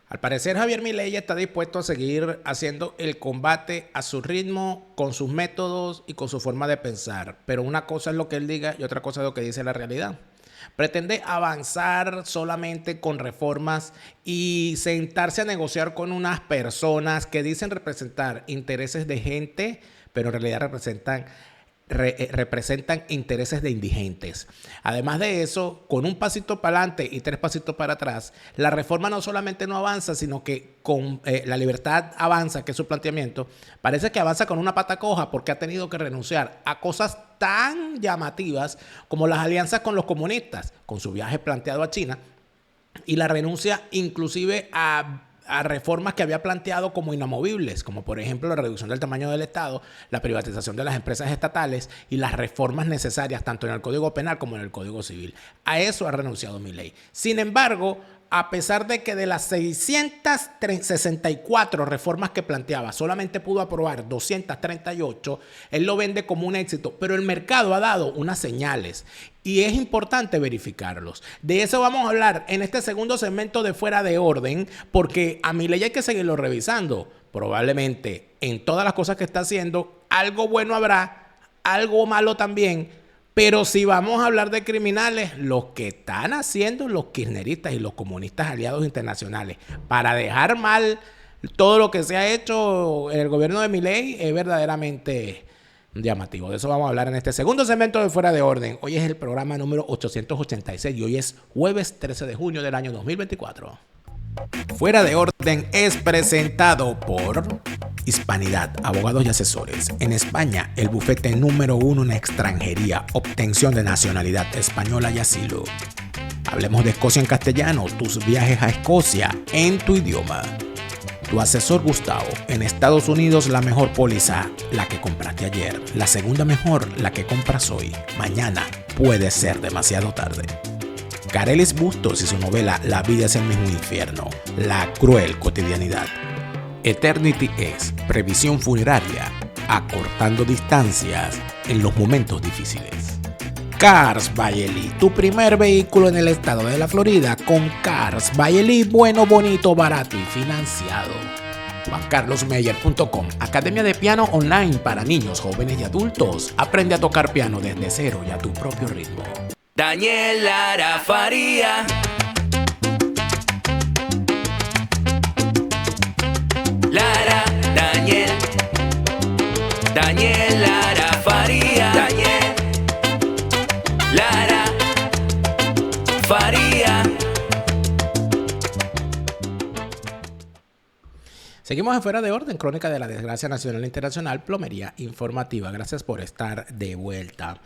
Al parecer, Javier Milei está dispuesto a seguir haciendo el combate a su ritmo, con sus métodos y con su forma de pensar. Pero una cosa es lo que él diga y otra cosa es lo que dice la realidad. Pretende avanzar solamente con reformas y sentarse a negociar con unas personas que dicen representar intereses de gente, pero en realidad representan intereses de indigentes. Además de eso, con un pasito para adelante y 3 pasitos para atrás, la reforma no solamente no avanza, sino que con la libertad avanza, que es su planteamiento, parece que avanza con una pata coja porque ha tenido que renunciar a cosas tan llamativas como las alianzas con los comunistas, con su viaje planteado a China, y la renuncia inclusive a reformas que había planteado como inamovibles, como por ejemplo la reducción del tamaño del Estado, la privatización de las empresas estatales y las reformas necesarias tanto en el Código Penal como en el Código Civil. A eso ha renunciado Milei. Sin embargo, a pesar de que de las 664 reformas que planteaba, solamente pudo aprobar 238, él lo vende como un éxito, pero el mercado ha dado unas señales y es importante verificarlos. De eso vamos a hablar en este segundo segmento de Fuera de Orden, porque a Milei hay que seguirlo revisando. Probablemente en todas las cosas que está haciendo, algo bueno habrá, algo malo también. Pero si vamos a hablar de criminales, los que están haciendo los kirchneristas y los comunistas aliados internacionales para dejar mal todo lo que se ha hecho en el gobierno de Milei es verdaderamente llamativo. De eso vamos a hablar en este segundo segmento de Fuera de Orden. Hoy es el programa número 886 y hoy es jueves 13 de junio del año 2024. Fuera de Orden es presentado por Hispanidad, abogados y asesores. En España, el bufete número 1 en extranjería, obtención de nacionalidad española y asilo. Hablemos de Escocia en castellano, tus viajes a Escocia en tu idioma. Tu asesor Gustavo. En Estados Unidos, la mejor póliza, la que compraste ayer. La segunda mejor, la que compras hoy. Mañana puede ser demasiado tarde. Carelis Bustos y su novela La vida es el mismo infierno, la cruel cotidianidad. Eternity es previsión funeraria, acortando distancias en los momentos difíciles. Cars by Eli, tu primer vehículo en el estado de la Florida con Cars by Eli, bueno, bonito, barato y financiado. JuanCarlosMeyer.com, academia de piano online para niños, jóvenes y adultos. Aprende a tocar piano desde cero y a tu propio ritmo. Daniel Lara Faría. Lara, Daniel Lara Faría. Daniel Lara Faría. Seguimos en Fuera de Orden, crónica de la desgracia nacional e internacional, plomería informativa. Gracias por estar de vuelta.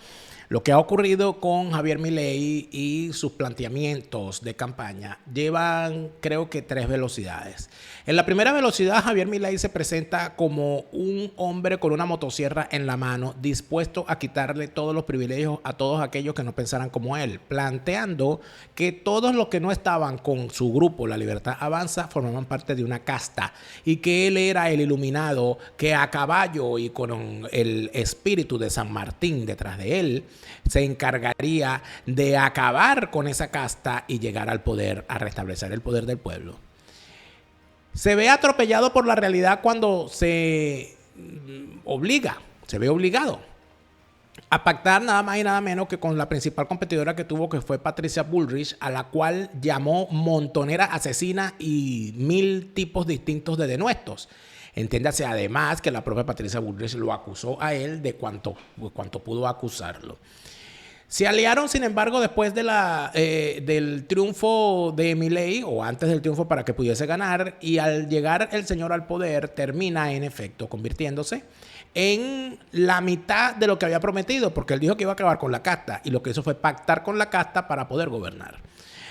Lo que ha ocurrido con Javier Milei y sus planteamientos de campaña llevan, creo que, 3 velocidades. En la primera velocidad, Javier Milei se presenta como un hombre con una motosierra en la mano, dispuesto a quitarle todos los privilegios a todos aquellos que no pensaran como él, planteando que todos los que no estaban con su grupo, La Libertad Avanza, formaban parte de una casta y que él era el iluminado que a caballo y con el espíritu de San Martín detrás de él, se encargaría de acabar con esa casta y llegar al poder, a restablecer el poder del pueblo. Se ve atropellado por la realidad cuando se ve obligado a pactar nada más y nada menos que con la principal competidora que tuvo, que fue Patricia Bullrich, a la cual llamó montonera, asesina y 1000 tipos distintos de denuestos. Entiéndase además que la propia Patricia Bullrich lo acusó a él de cuanto pudo acusarlo. Se aliaron, sin embargo, después del triunfo de Milei, o antes del triunfo para que pudiese ganar, y al llegar el señor al poder, termina en efecto convirtiéndose en la mitad de lo que había prometido, porque él dijo que iba a acabar con la casta, y lo que hizo fue pactar con la casta para poder gobernar.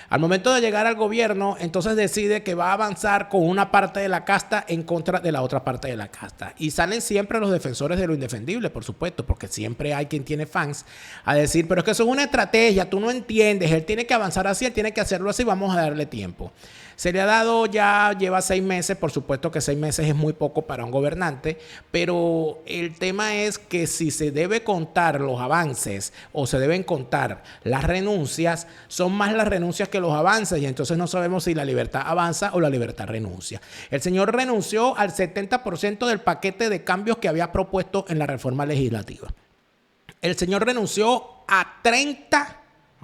Al momento de llegar al gobierno, entonces decide que va a avanzar con una parte de la casta en contra de la otra parte de la casta. Y salen siempre los defensores de lo indefendible, por supuesto, porque siempre hay quien tiene fans a decir, pero es que eso es una estrategia, tú no entiendes, él tiene que avanzar así, él tiene que hacerlo así, vamos a darle tiempo. Se le ha dado, ya lleva 6 meses, por supuesto que 6 meses es muy poco para un gobernante, pero el tema es que si se debe contar los avances o se deben contar las renuncias, son más las renuncias que que los avances y entonces no sabemos si la libertad avanza o la libertad renuncia. El señor renunció al 70% del paquete de cambios que había propuesto en la reforma legislativa. El señor renunció a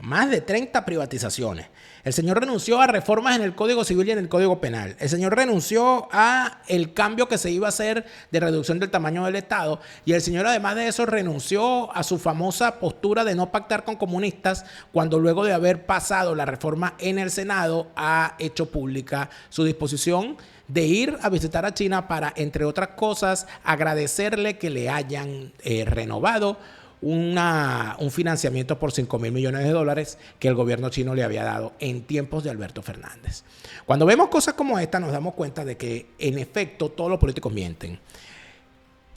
más de 30 privatizaciones. El señor renunció a reformas en el Código Civil y en el Código Penal. El señor renunció a el cambio que se iba a hacer de reducción del tamaño del Estado. Y el señor, además de eso, renunció a su famosa postura de no pactar con comunistas cuando luego de haber pasado la reforma en el Senado ha hecho pública su disposición de ir a visitar a China para, entre otras cosas, agradecerle que le hayan renovado un financiamiento por $5,000 millones que el gobierno chino le había dado en tiempos de Alberto Fernández. Cuando vemos cosas como esta, nos damos cuenta de que, en efecto, todos los políticos mienten.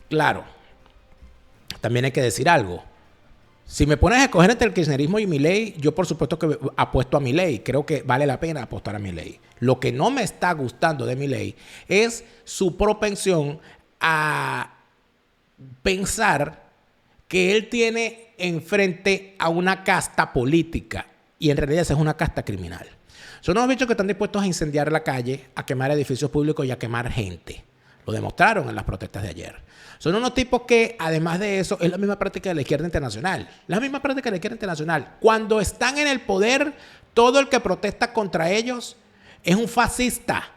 Claro, también hay que decir algo. Si me pones a escoger entre el kirchnerismo y Milei, yo por supuesto que apuesto a Milei. Creo que vale la pena apostar a Milei. Lo que no me está gustando de Milei es su propensión a pensar que él tiene enfrente a una casta política y en realidad esa es una casta criminal. Son unos bichos que están dispuestos a incendiar la calle, a quemar edificios públicos y a quemar gente. Lo demostraron en las protestas de ayer. Son unos tipos que, además de eso, es la misma práctica de la izquierda internacional. La misma práctica de la izquierda internacional. Cuando están en el poder, todo el que protesta contra ellos es un fascista.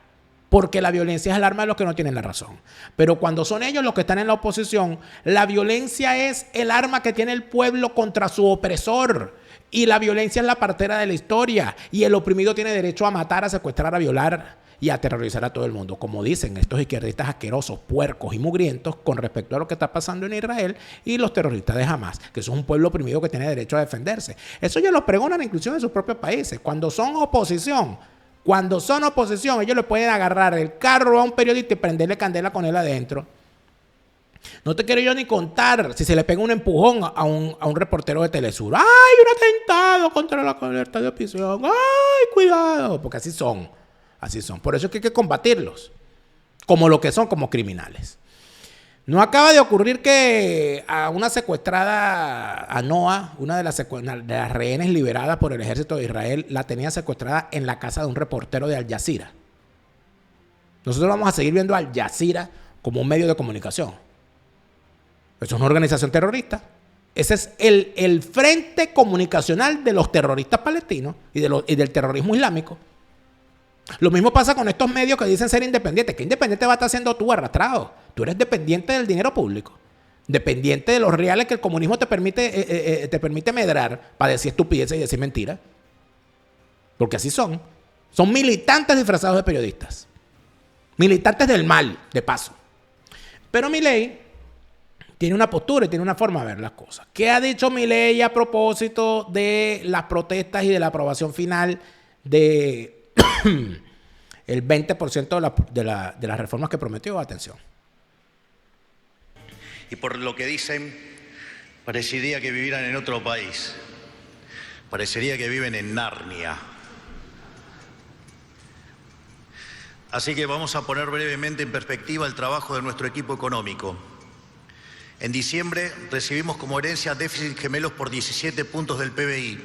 Porque la violencia es el arma de los que no tienen la razón. Pero cuando son ellos los que están en la oposición, la violencia es el arma que tiene el pueblo contra su opresor. Y la violencia es la partera de la historia. Y el oprimido tiene derecho a matar, a secuestrar, a violar y a aterrorizar a todo el mundo. Como dicen estos izquierdistas asquerosos, puercos y mugrientos con respecto a lo que está pasando en Israel y los terroristas de Hamas, que son un pueblo oprimido que tiene derecho a defenderse. Eso ya lo pregonan inclusive en sus propios países. Cuando son oposición, ellos le pueden agarrar el carro a un periodista y prenderle candela con él adentro. No te quiero yo ni contar si se le pega un empujón a un reportero de Telesur. ¡Ay, un atentado contra la libertad de opinión! ¡Ay, cuidado! Porque así son. Por eso es que hay que combatirlos. Como lo que son, como criminales. No acaba de ocurrir que a una secuestrada, a Noa, una de las rehenes liberadas por el ejército de Israel, la tenía secuestrada en la casa de un reportero de Al Jazeera. Nosotros vamos a seguir viendo a Al Jazeera como un medio de comunicación. Eso es una organización terrorista. Ese es el frente comunicacional de los terroristas palestinos y del terrorismo islámico. Lo mismo pasa con estos medios que dicen ser independientes. ¿Qué independiente va a estar siendo tú, arrastrado? Tú eres dependiente del dinero público, dependiente de los reales que el comunismo te permite medrar para decir estupideces y decir mentiras. Porque así son. Son militantes disfrazados de periodistas. Militantes del mal, de paso. Pero Milei tiene una postura y tiene una forma de ver las cosas. ¿Qué ha dicho Milei a propósito de las protestas y de la aprobación final de el 20% de las reformas que prometió? Atención. Y por lo que dicen, parecería que vivieran en otro país. Parecería que viven en Narnia. Así que vamos a poner brevemente en perspectiva el trabajo de nuestro equipo económico. En diciembre recibimos como herencia déficit gemelos por 17 puntos del PBI,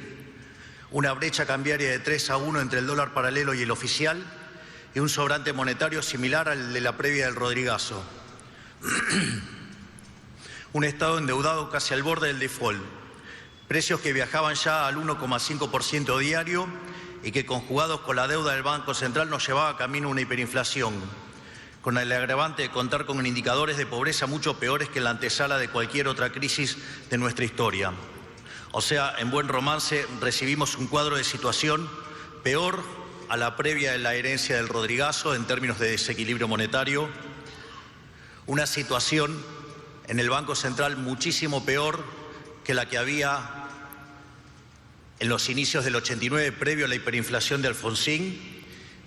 una brecha cambiaria de 3-1 entre el dólar paralelo y el oficial y un sobrante monetario similar al de la previa del Rodrigazo. Un Estado endeudado casi al borde del default, precios que viajaban ya al 1,5% diario y que, conjugados con la deuda del Banco Central, nos llevaba camino a una hiperinflación, con el agravante de contar con indicadores de pobreza mucho peores que la antesala de cualquier otra crisis de nuestra historia. O sea, en buen romance, recibimos un cuadro de situación peor a la previa de la herencia del Rodrigazo en términos de desequilibrio monetario, una situación en el Banco Central muchísimo peor que la que había en los inicios del 89, previo a la hiperinflación de Alfonsín,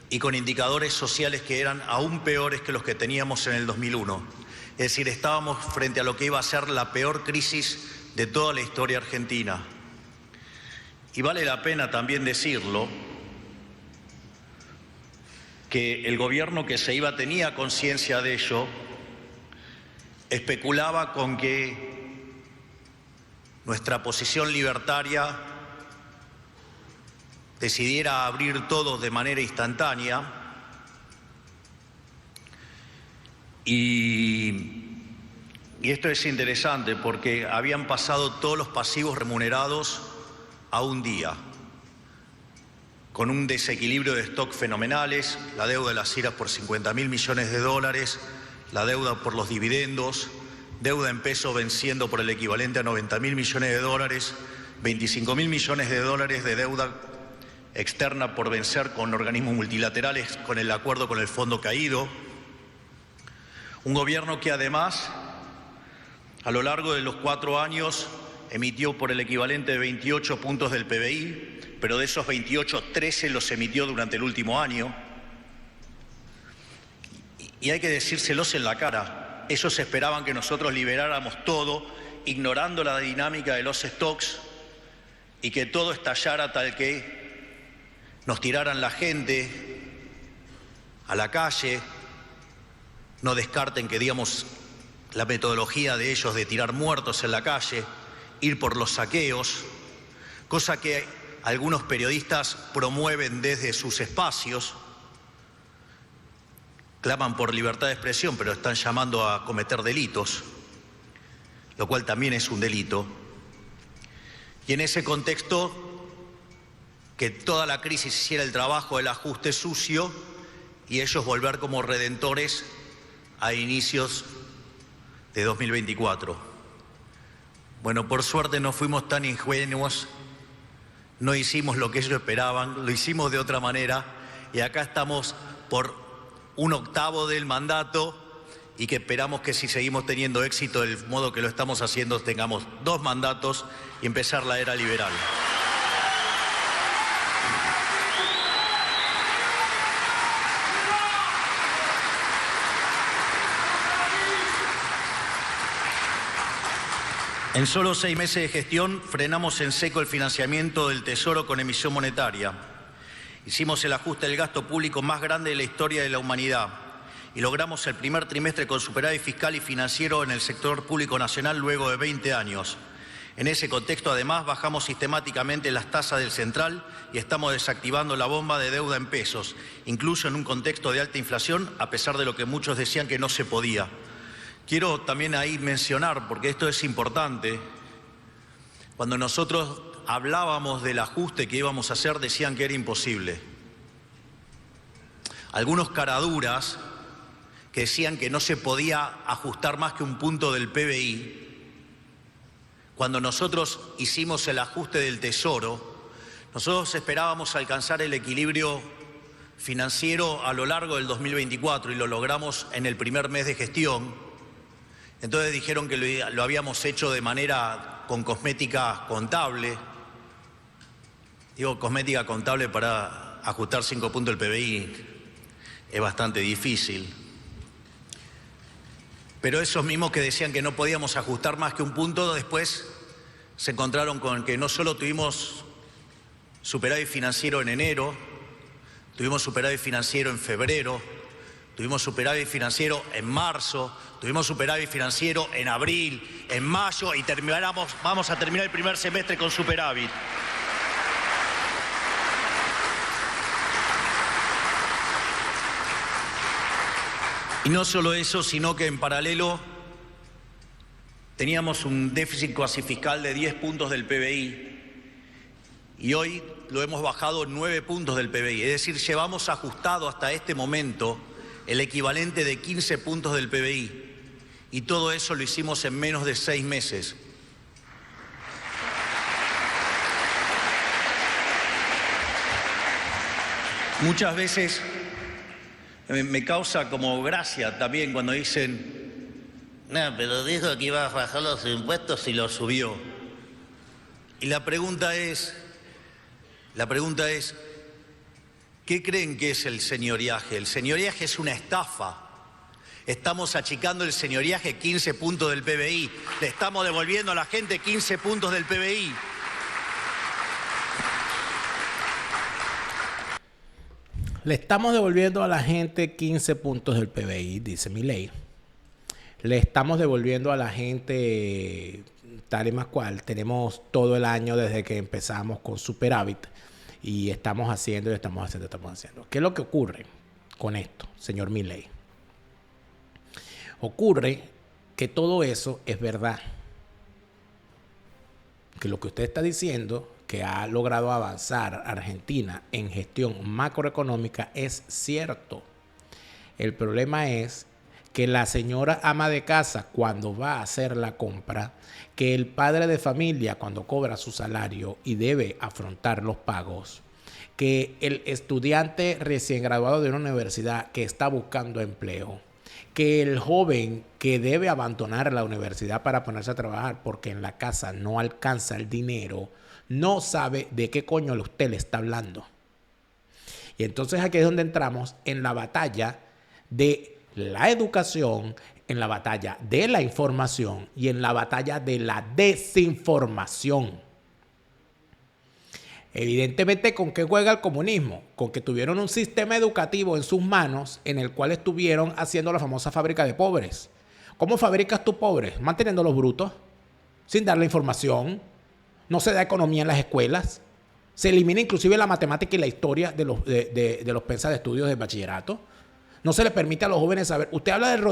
y con indicadores sociales que eran aún peores que los que teníamos en el 2001. Es decir, estábamos frente a lo que iba a ser la peor crisis de toda la historia argentina. Y vale la pena también decirlo, que el gobierno que se iba tenía conciencia de ello, especulaba con que nuestra posición libertaria decidiera abrir todo de manera instantánea y esto es interesante porque habían pasado todos los pasivos remunerados a un día, con un desequilibrio de stock fenomenales, la deuda de las IRAs por 50.000 millones de dólares, la deuda por los dividendos, deuda en pesos venciendo por el equivalente a 90.000 millones de dólares, 25.000 millones de dólares de deuda externa por vencer con organismos multilaterales con el acuerdo con el fondo caído. Un gobierno que además, a lo largo de los 4 años, emitió por el equivalente de 28 puntos del PBI, pero de esos 28, 13 los emitió durante el último año. Y hay que decírselos en la cara. Ellos esperaban que nosotros liberáramos todo, ignorando la dinámica de los stocks, y que todo estallara tal que nos tiraran la gente a la calle. No descarten que, digamos, la metodología de ellos de tirar muertos en la calle, ir por los saqueos, cosa que algunos periodistas promueven desde sus espacios, claman por libertad de expresión, pero están llamando a cometer delitos, lo cual también es un delito. Y en ese contexto, que toda la crisis hiciera el trabajo del ajuste sucio y ellos volver como redentores a inicios de 2024. Bueno, por suerte no fuimos tan ingenuos, no hicimos lo que ellos esperaban, lo hicimos de otra manera y acá estamos por 1/8 del mandato y que esperamos que si seguimos teniendo éxito del modo que lo estamos haciendo tengamos 2 mandatos y empezar la era liberal. En solo 6 meses de gestión frenamos en seco el financiamiento del Tesoro con emisión monetaria. Hicimos el ajuste del gasto público más grande de la historia de la humanidad y logramos el primer trimestre con superávit fiscal y financiero en el sector público nacional luego de 20 años. En ese contexto, además, bajamos sistemáticamente las tasas del central y estamos desactivando la bomba de deuda en pesos, incluso en un contexto de alta inflación, a pesar de lo que muchos decían que no se podía. Quiero también ahí mencionar, porque esto es importante, cuando nosotros hablábamos del ajuste que íbamos a hacer, decían que era imposible. Algunos caraduras que decían que no se podía ajustar más que un punto del PBI, cuando nosotros hicimos el ajuste del Tesoro, nosotros esperábamos alcanzar el equilibrio financiero a lo largo del 2024 y lo logramos en el primer mes de gestión. Entonces dijeron que lo habíamos hecho de manera con cosmética contable. Digo cosmética contable para ajustar 5 puntos del PBI es bastante difícil. Pero esos mismos que decían que no podíamos ajustar más que un punto, después se encontraron con que no solo tuvimos superávit financiero en enero, tuvimos superávit financiero en febrero, tuvimos superávit financiero en marzo, tuvimos superávit financiero en abril, en mayo y vamos a terminar el primer semestre con superávit. Y no solo eso, sino que en paralelo teníamos un déficit cuasi fiscal de 10 puntos del PBI y hoy lo hemos bajado 9 puntos del PBI. Es decir, llevamos ajustado hasta este momento el equivalente de 15 puntos del PBI. Y todo eso lo hicimos en menos de 6 meses. Muchas veces me causa como gracia también cuando dicen, no, pero dijo que iba a bajar los impuestos y los subió. Y la pregunta es, ¿qué creen que es el señoriaje? El señoriaje es una estafa. Estamos achicando el señoriaje 15 puntos del PBI. Le estamos devolviendo a la gente 15 puntos del PBI. Le estamos devolviendo a la gente 15 puntos del PBI, dice Milei. Le estamos devolviendo a la gente tal y más cual. Tenemos todo el año desde que empezamos con superávit. y estamos haciendo. ¿Qué es lo que ocurre con esto, señor Milei? Ocurre que todo eso es verdad. Que lo que usted está diciendo, que ha logrado avanzar Argentina en gestión macroeconómica, es cierto. El problema es que la señora ama de casa, cuando va a hacer la compra, que el padre de familia cuando cobra su salario y debe afrontar los pagos, que el estudiante recién graduado de una universidad que está buscando empleo, que el joven que debe abandonar la universidad para ponerse a trabajar porque en la casa no alcanza el dinero, no sabe de qué coño usted le está hablando. Y entonces aquí es donde entramos en la batalla de la educación, en la batalla de la información y en la batalla de la desinformación. Evidentemente, ¿con qué juega el comunismo? Con que tuvieron un sistema educativo en sus manos en el cual estuvieron haciendo la famosa fábrica de pobres. ¿Cómo fabricas tú pobres? Manteniéndolos brutos, sin darle información. No se da economía en las escuelas. Se elimina inclusive la matemática y la historia de los pensas de estudios de bachillerato. No se le permite a los jóvenes saber. Usted habla del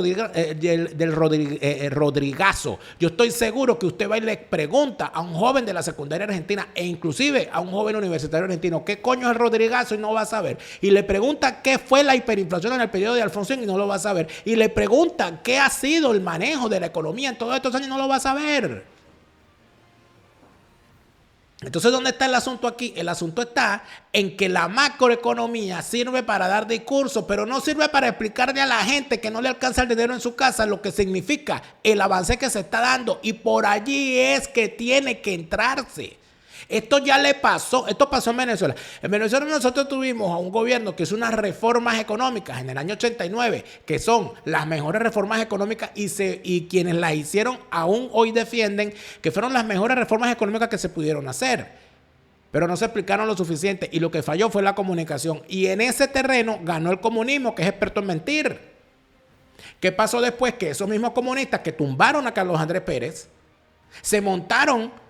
Rodrigazo. Yo estoy seguro que usted va y le pregunta a un joven de la secundaria argentina e inclusive a un joven universitario argentino qué coño es el Rodrigazo y no va a saber. Y le pregunta qué fue la hiperinflación en el periodo de Alfonsín y no lo va a saber. Y le pregunta qué ha sido el manejo de la economía en todos estos años y no lo va a saber. Entonces, ¿dónde está el asunto aquí? El asunto está en que la macroeconomía sirve para dar discursos, pero no sirve para explicarle a la gente que no le alcanza el dinero en su casa lo que significa el avance que se está dando. Y por allí es que tiene que entrarse. Esto ya le pasó, esto pasó en Venezuela. En Venezuela nosotros tuvimos a un gobierno que hizo unas reformas económicas en el año 89, que son las mejores reformas económicas y quienes las hicieron aún hoy defienden que fueron las mejores reformas económicas que se pudieron hacer. Pero no se explicaron lo suficiente y lo que falló fue la comunicación. Y en ese terreno ganó el comunismo, que es experto en mentir. ¿Qué pasó después? Que esos mismos comunistas que tumbaron a Carlos Andrés Pérez se montaron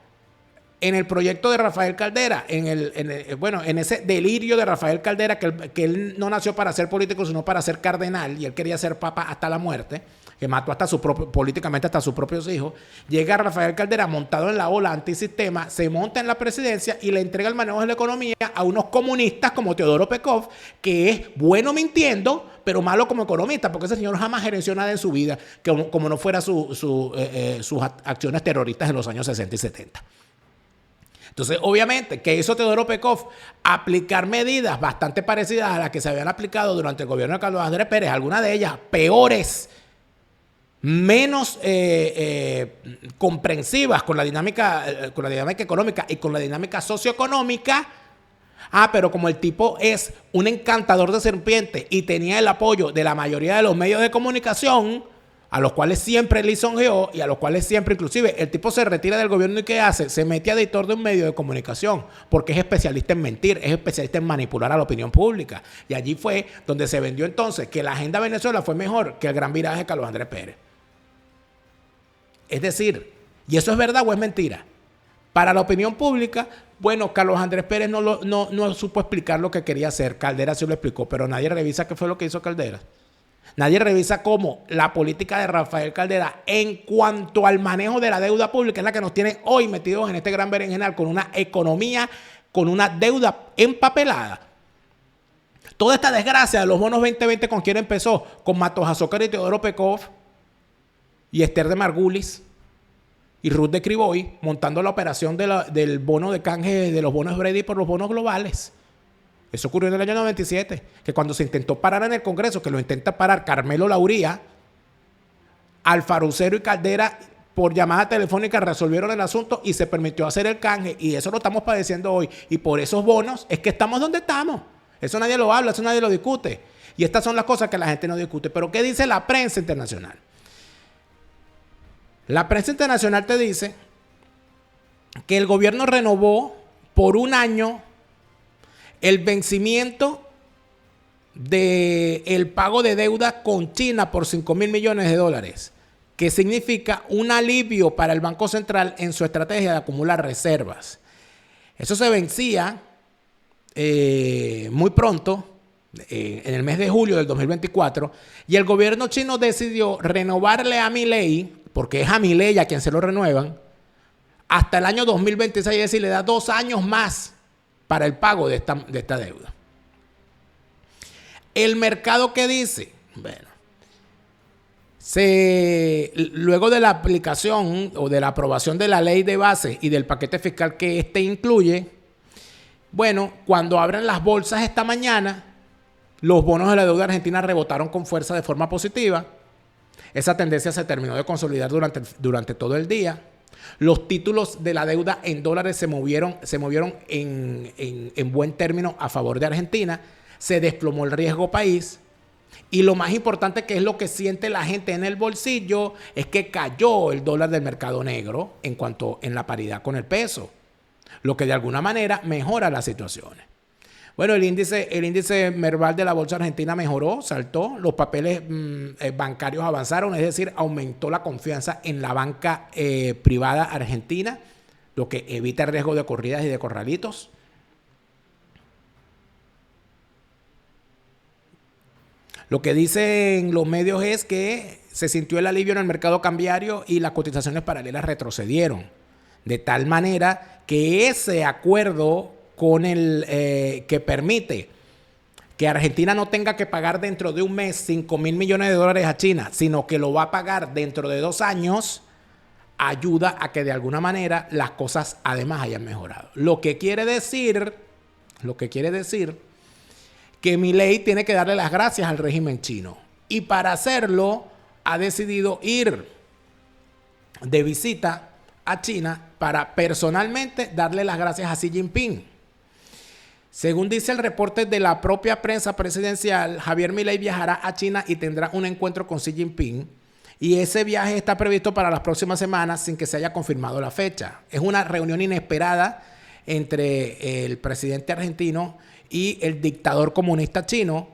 en el proyecto de Rafael Caldera, en ese delirio de Rafael Caldera, que él no nació para ser político, sino para ser cardenal, y él quería ser papa hasta la muerte, que mató políticamente hasta sus propios hijos. Llega Rafael Caldera montado en la ola antisistema, se monta en la presidencia y le entrega el manejo de la economía a unos comunistas como Teodoro Pekov, que es bueno mintiendo, pero malo como economista, porque ese señor jamás gerenció nada en su vida, como no fuera sus acciones terroristas en los años 60 y 70. Entonces, obviamente, ¿qué hizo Teodoro Pekov? Aplicar medidas bastante parecidas a las que se habían aplicado durante el gobierno de Carlos Andrés Pérez, algunas de ellas peores, menos comprensivas con la dinámica económica y con la dinámica socioeconómica. Pero como el tipo es un encantador de serpientes y tenía el apoyo de la mayoría de los medios de comunicación, a los cuales siempre lisonjeó y a los cuales siempre, inclusive, el tipo se retira del gobierno y ¿qué hace? Se mete a editor de un medio de comunicación porque es especialista en mentir, es especialista en manipular a la opinión pública. Y allí fue donde se vendió entonces que la agenda Venezuela fue mejor que el gran viraje de Carlos Andrés Pérez. Es decir, ¿y eso es verdad o es mentira? Para la opinión pública, bueno, Carlos Andrés Pérez no supo explicar lo que quería hacer. Caldera sí lo explicó, pero nadie revisa qué fue lo que hizo Caldera. Nadie revisa cómo la política de Rafael Caldera en cuanto al manejo de la deuda pública es la que nos tiene hoy metidos en este gran berenjenal con una economía, con una deuda empapelada. Toda esta desgracia de los bonos 2020, ¿con quién empezó? Con Matos Azócar y Teodoro Pekov y Esther de Margulis y Ruth de Criboy montando la operación del bono de canje de los bonos Brady por los bonos globales. Eso ocurrió en el año 97, que cuando se intentó parar en el Congreso, que lo intenta parar Carmelo Lauría, Alfarucero y Caldera por llamada telefónica resolvieron el asunto y se permitió hacer el canje, y eso lo estamos padeciendo hoy. Y por esos bonos es que estamos donde estamos. Eso nadie lo habla, eso nadie lo discute. Y estas son las cosas que la gente no discute. Pero ¿qué dice la prensa internacional? La prensa internacional te dice que el gobierno renovó por un año el vencimiento del pago de deuda con China por $5,000 millones, que significa un alivio para el Banco Central en su estrategia de acumular reservas. Eso se vencía muy pronto, en el mes de julio del 2024, y el gobierno chino decidió renovarle a Milei, porque es a Milei a quien se lo renuevan, hasta el año 2026, es decir, le da 2 años más para el pago de esta deuda. El mercado, ¿qué dice? Bueno, luego de la aplicación o de la aprobación de la ley de base y del paquete fiscal que este incluye, bueno, cuando abren las bolsas esta mañana, los bonos de la deuda argentina rebotaron con fuerza de forma positiva. Esa tendencia se terminó de consolidar durante todo el día. Los títulos de la deuda en dólares se movieron en buen término a favor de Argentina. Se desplomó el riesgo país. Y lo más importante, que es lo que siente la gente en el bolsillo, es que cayó el dólar del mercado negro en la paridad con el peso, lo que de alguna manera mejora las situaciones. Bueno, el índice Merval de la Bolsa Argentina mejoró, saltó, los papeles bancarios avanzaron, es decir, aumentó la confianza en la banca privada argentina, lo que evita el riesgo de corridas y de corralitos. Lo que dicen los medios es que se sintió el alivio en el mercado cambiario y las cotizaciones paralelas retrocedieron, de tal manera que ese acuerdo con que permite que Argentina no tenga que pagar dentro de un mes $5.000 millones a China, sino que lo va a pagar dentro de 2 años, ayuda a que de alguna manera las cosas además hayan mejorado. Lo que quiere decir que Milei tiene que darle las gracias al régimen chino. Y para hacerlo ha decidido ir de visita a China para personalmente darle las gracias a Xi Jinping. Según dice el reporte de la propia prensa presidencial, Javier Milei viajará a China y tendrá un encuentro con Xi Jinping. Y ese viaje está previsto para las próximas semanas sin que se haya confirmado la fecha. Es una reunión inesperada entre el presidente argentino y el dictador comunista chino,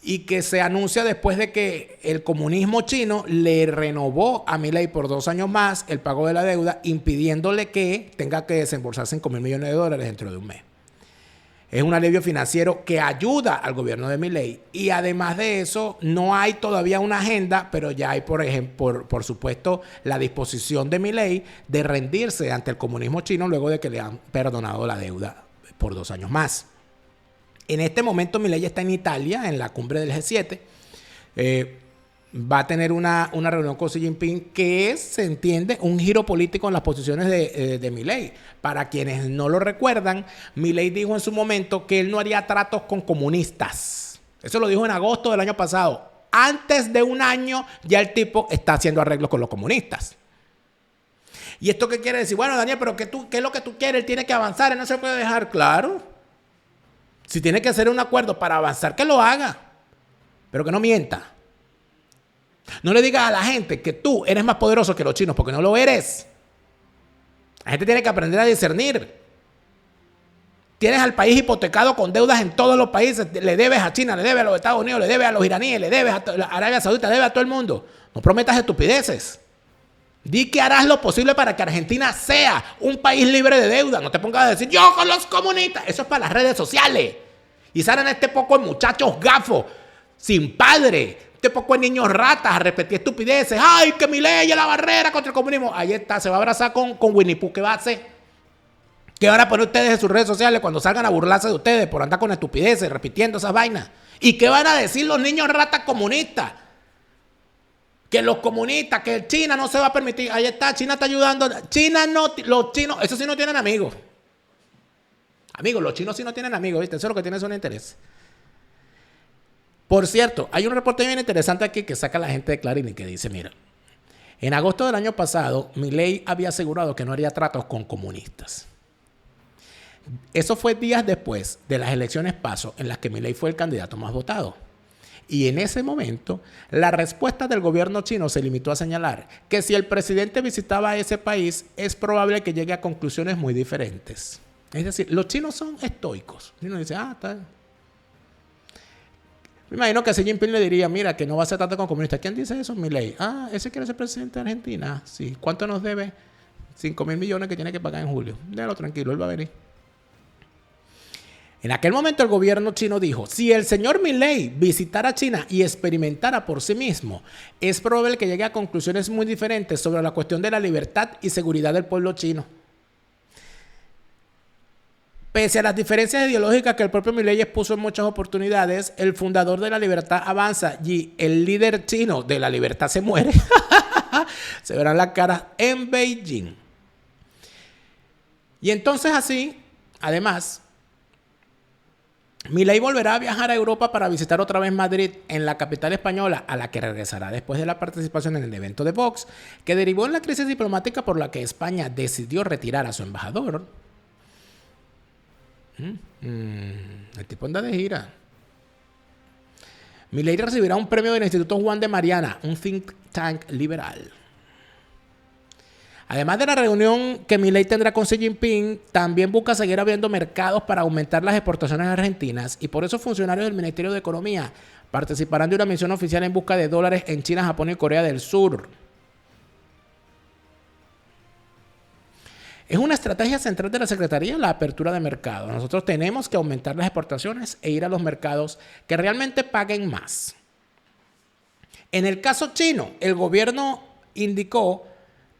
y que se anuncia después de que el comunismo chino le renovó a Milei por 2 años más el pago de la deuda, impidiéndole que tenga que desembolsar $5.000 millones dentro de un mes. Es un alivio financiero que ayuda al gobierno de Milei, y además de eso no hay todavía una agenda, pero ya hay, por supuesto, la disposición de Milei de rendirse ante el comunismo chino luego de que le han perdonado la deuda por 2 años más. En este momento Milei está en Italia, en la cumbre del G7. Va a tener una reunión con Xi Jinping que es, se entiende, un giro político en las posiciones de Milei. Para quienes no lo recuerdan, Milei dijo en su momento que él no haría tratos con comunistas. Eso lo dijo en agosto del año pasado. Antes de un año ya el tipo está haciendo arreglos con los comunistas. ¿Y esto qué quiere decir? Bueno, Daniel, pero ¿qué es lo que tú quieres? Él tiene que avanzar, él no se puede dejar. Claro. Si tiene que hacer un acuerdo para avanzar, que lo haga. Pero que no mienta. No le digas a la gente que tú eres más poderoso que los chinos, porque no lo eres. La gente tiene que aprender a discernir. Tienes al país hipotecado con deudas en todos los países. Le debes a China, le debes a los Estados Unidos, le debes a los iraníes, le debes a Arabia Saudita, le debes a todo el mundo. No prometas estupideces. Di que harás lo posible para que Argentina sea un país libre de deuda. No te pongas a decir, yo con los comunistas. Eso es para las redes sociales. Y salen este poco de muchachos gafos, sin padre. Este poco de niños ratas a repetir estupideces. ¡Ay, que Milei es la barrera contra el comunismo! Ahí está, se va a abrazar con Winnie Pooh. ¿Qué va a hacer? ¿Qué van a poner ustedes en sus redes sociales cuando salgan a burlarse de ustedes por andar con estupideces, repitiendo esas vainas? ¿Y qué van a decir los niños ratas comunistas? Que los comunistas, que China no se va a permitir. Ahí está, China está ayudando. China no, los chinos, esos sí no tienen amigos. Amigos, los chinos sí no tienen amigos, ¿viste? Eso es lo que tienen son interés. Por cierto, hay un reporte bien interesante aquí que saca la gente de Clarín y que dice, mira, en agosto del año pasado, Milei había asegurado que no haría tratos con comunistas. Eso fue días después de las elecciones PASO en las que Milei fue el candidato más votado. Y en ese momento, la respuesta del gobierno chino se limitó a señalar que si el presidente visitaba ese país, es probable que llegue a conclusiones muy diferentes. Es decir, los chinos son estoicos. El chino dice, está bien. Me imagino que a Xi Jinping le diría, mira, que no va a hacer trato con comunistas. ¿Quién dice eso? Milei. Ese quiere ser presidente de Argentina. Sí. ¿Cuánto nos debe? $5.000 millones que tiene que pagar en julio. Déjalo tranquilo, él va a venir. En aquel momento el gobierno chino dijo, si el señor Milei visitara China y experimentara por sí mismo, es probable que llegue a conclusiones muy diferentes sobre la cuestión de la libertad y seguridad del pueblo chino. Pese a las diferencias ideológicas que el propio Milei expuso en muchas oportunidades, el fundador de La Libertad Avanza y el líder chino de La Libertad se muere, se verán las caras en Beijing. Y entonces así, además, Milei volverá a viajar a Europa para visitar otra vez Madrid, en la capital española, a la que regresará después de la participación en el evento de Vox, que derivó en la crisis diplomática por la que España decidió retirar a su embajador. El tipo anda de gira. Milei recibirá un premio del Instituto Juan de Mariana, un think tank liberal. Además de la reunión que Milei tendrá con Xi Jinping, también busca seguir abriendo mercados para aumentar las exportaciones argentinas, y por eso funcionarios del Ministerio de Economía participarán de una misión oficial en busca de dólares en China, Japón y Corea del Sur. Es una estrategia central de la Secretaría la apertura de mercados. Nosotros tenemos que aumentar las exportaciones e ir a los mercados que realmente paguen más. En el caso chino, el gobierno indicó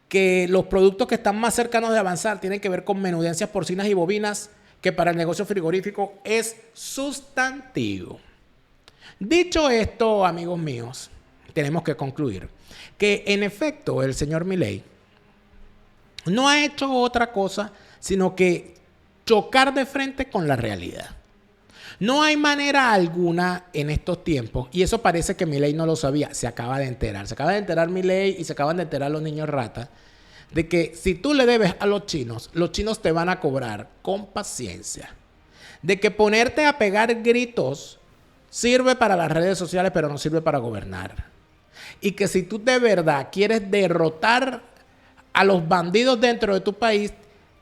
que los productos que están más cercanos de avanzar tienen que ver con menudencias porcinas y bovinas, que para el negocio frigorífico es sustantivo. Dicho esto, amigos míos, tenemos que concluir que en efecto el señor Milei no ha hecho otra cosa sino que chocar de frente con la realidad. No hay manera alguna en estos tiempos, y eso parece que Milei no lo sabía, se acaba de enterar Milei y se acaban de enterar los niños ratas, de que si tú le debes a los chinos te van a cobrar con paciencia. De que ponerte a pegar gritos sirve para las redes sociales, pero no sirve para gobernar. Y que si tú de verdad quieres derrotar a los bandidos dentro de tu país,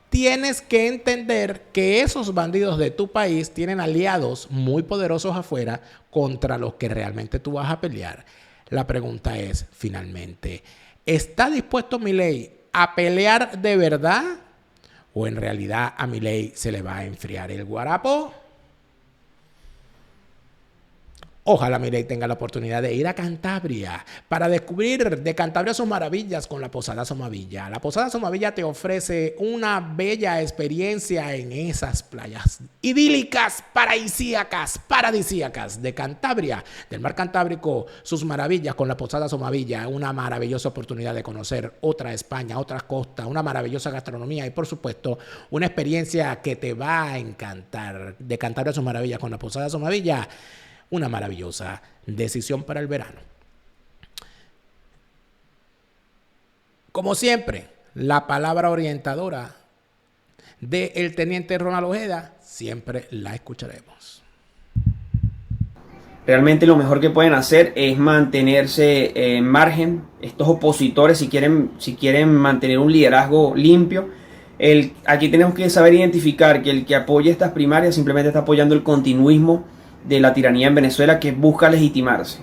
tienes que entender que esos bandidos de tu país tienen aliados muy poderosos afuera contra los que realmente tú vas a pelear. La pregunta es, finalmente, ¿está dispuesto Milei a pelear de verdad? ¿O en realidad a Milei se le va a enfriar el guarapo? Ojalá Milei tenga la oportunidad de ir a Cantabria para descubrir de Cantabria sus maravillas con la Posada Somavilla. La Posada Somavilla te ofrece una bella experiencia en esas playas idílicas, paradisíacas de Cantabria, del mar Cantábrico, sus maravillas con la Posada Somavilla, una maravillosa oportunidad de conocer otra España, otras costas, una maravillosa gastronomía y por supuesto una experiencia que te va a encantar. De Cantabria a sus maravillas con la Posada Somavilla, una maravillosa decisión para el verano. Como siempre, la palabra orientadora del teniente Ronald Ojeda, siempre la escucharemos. Realmente lo mejor que pueden hacer es mantenerse en margen. Estos opositores, si quieren mantener un liderazgo limpio, aquí tenemos que saber identificar que el que apoya estas primarias simplemente está apoyando el continuismo de la tiranía en Venezuela, que busca legitimarse.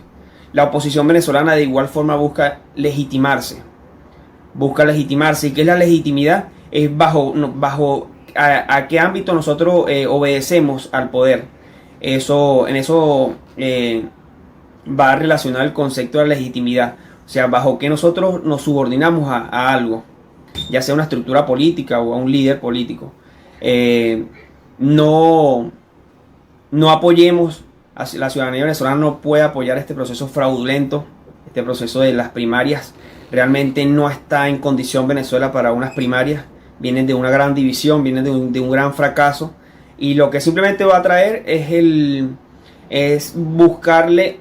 La oposición venezolana de igual forma busca legitimarse. ¿Y qué es la legitimidad? Es bajo a qué ámbito nosotros obedecemos al poder. En eso va relacionado el concepto de la legitimidad. O sea, bajo qué nosotros nos subordinamos a algo, ya sea una estructura política o a un líder político. No apoyemos, la ciudadanía venezolana no puede apoyar este proceso fraudulento, este proceso de las primarias. Realmente no está en condición Venezuela para unas primarias. Vienen de una gran división, vienen de un gran fracaso. Y lo que simplemente va a traer es lavarle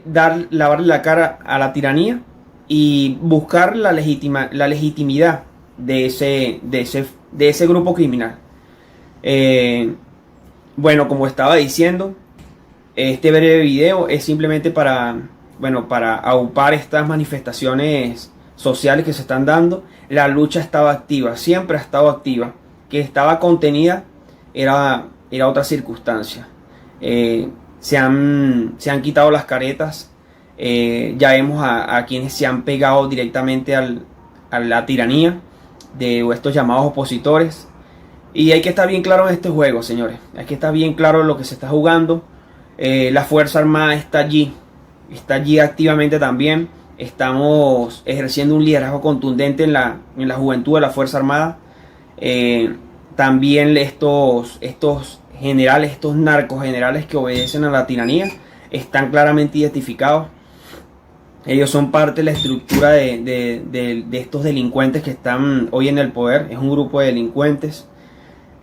la cara a la tiranía y buscar la legitimidad de ese grupo criminal. Bueno, como estaba diciendo, este breve video es simplemente para aupar estas manifestaciones sociales que se están dando. La lucha estaba activa, siempre ha estado activa. Que estaba contenida era otra circunstancia. Se han quitado las caretas. Ya vemos a quienes se han pegado directamente a la tiranía de estos llamados opositores. Y hay que estar bien claro en este juego, señores. Hay que estar bien claro en lo que se está jugando. La Fuerza Armada está allí activamente también. Estamos ejerciendo un liderazgo contundente en la juventud de la Fuerza Armada. También estos generales, estos narcogenerales que obedecen a la tiranía, están claramente identificados. Ellos son parte de la estructura de estos delincuentes que están hoy en el poder. Es un grupo de delincuentes.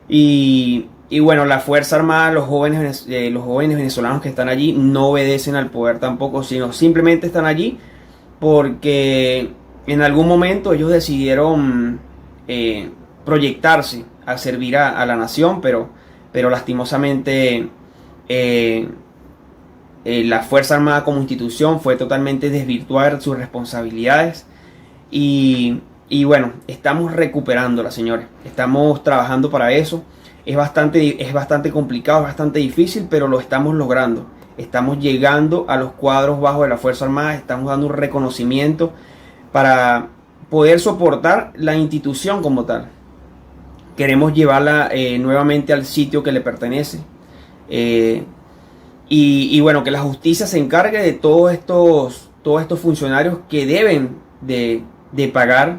Y bueno, la Fuerza Armada, los jóvenes venezolanos que están allí no obedecen al poder tampoco, sino simplemente están allí porque en algún momento ellos decidieron proyectarse a servir a la nación, pero lastimosamente la Fuerza Armada como institución fue totalmente desvirtuada de sus responsabilidades. Y bueno, estamos recuperándola, señores. Estamos trabajando para eso. Es bastante complicado, es bastante difícil, pero lo estamos logrando. Estamos llegando a los cuadros bajos de la Fuerza Armada. Estamos dando un reconocimiento para poder soportar la institución como tal. Queremos llevarla nuevamente al sitio que le pertenece. Y bueno, que la justicia se encargue de todos estos funcionarios que deben de pagar,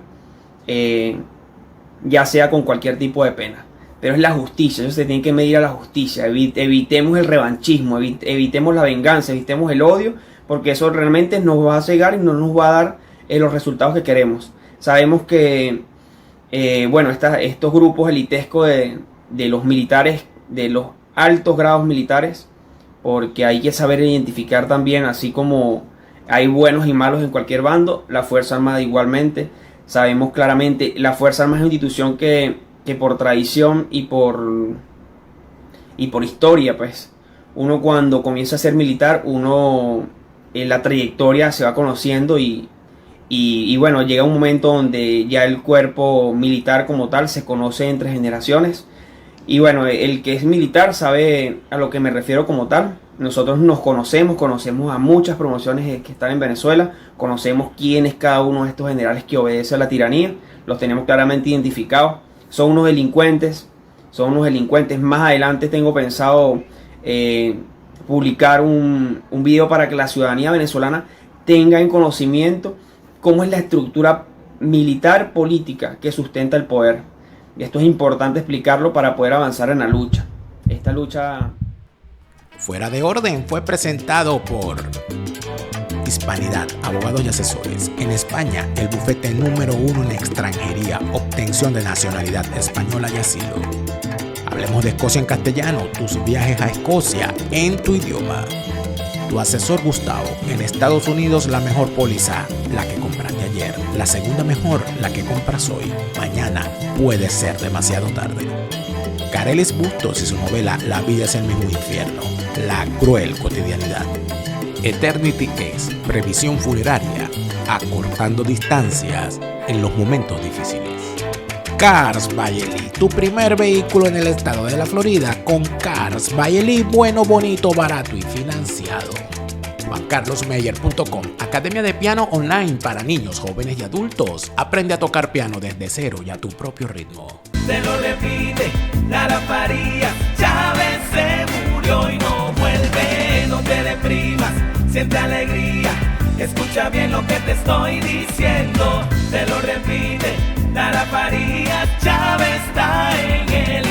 ya sea con cualquier tipo de pena. Pero es la justicia, ellos se tienen que medir a la justicia. Evitemos el revanchismo, evitemos la venganza, evitemos el odio, porque eso realmente nos va a cegar y no nos va a dar los resultados que queremos. Sabemos que bueno, estos grupos elitescos de los militares, de los altos grados militares, porque hay que saber identificar también, así como hay buenos y malos en cualquier bando, la Fuerza Armada igualmente. Sabemos claramente, la Fuerza Armada es una institución que por tradición y por historia, pues, uno cuando comienza a ser militar, uno en la trayectoria se va conociendo y bueno, llega un momento donde ya el cuerpo militar como tal se conoce entre generaciones. Y bueno, el que es militar sabe a lo que me refiero como tal. Nosotros nos conocemos a muchas promociones que están en Venezuela, conocemos quién es cada uno de estos generales que obedece a la tiranía, los tenemos claramente identificados. Son unos delincuentes. Más adelante tengo pensado publicar un video para que la ciudadanía venezolana tenga en conocimiento cómo es la estructura militar política que sustenta el poder. Y esto es importante explicarlo para poder avanzar en la lucha. Esta lucha... Fuera de Orden fue presentado por Hispanidad, abogados y asesores. En España, el bufete número 1 en extranjería, obtención de nacionalidad española y asilo. Hablemos de Escocia en castellano, tus viajes a Escocia en tu idioma. Tu asesor Gustavo, en Estados Unidos la mejor póliza, la que compraste ayer. La segunda mejor, la que compras hoy. Mañana puede ser demasiado tarde. Carelis Bustos y su novela La vida es el mismo infierno, la cruel cotidianidad. Eternity Case, previsión funeraria, acortando distancias en los momentos difíciles. Cars by Eli, tu primer vehículo en el estado de la Florida con Cars by Eli, bueno, bonito, barato y financiado. JuanCarlosMeyer.com, academia de piano online para niños, jóvenes y adultos. Aprende a tocar piano desde cero y a tu propio ritmo. Te lo repite, Lara Farías, Chávez se murió y no vuelve. No te deprimas, siente alegría, escucha bien lo que te estoy diciendo. Te lo repite, Lara Farías, Chávez está en el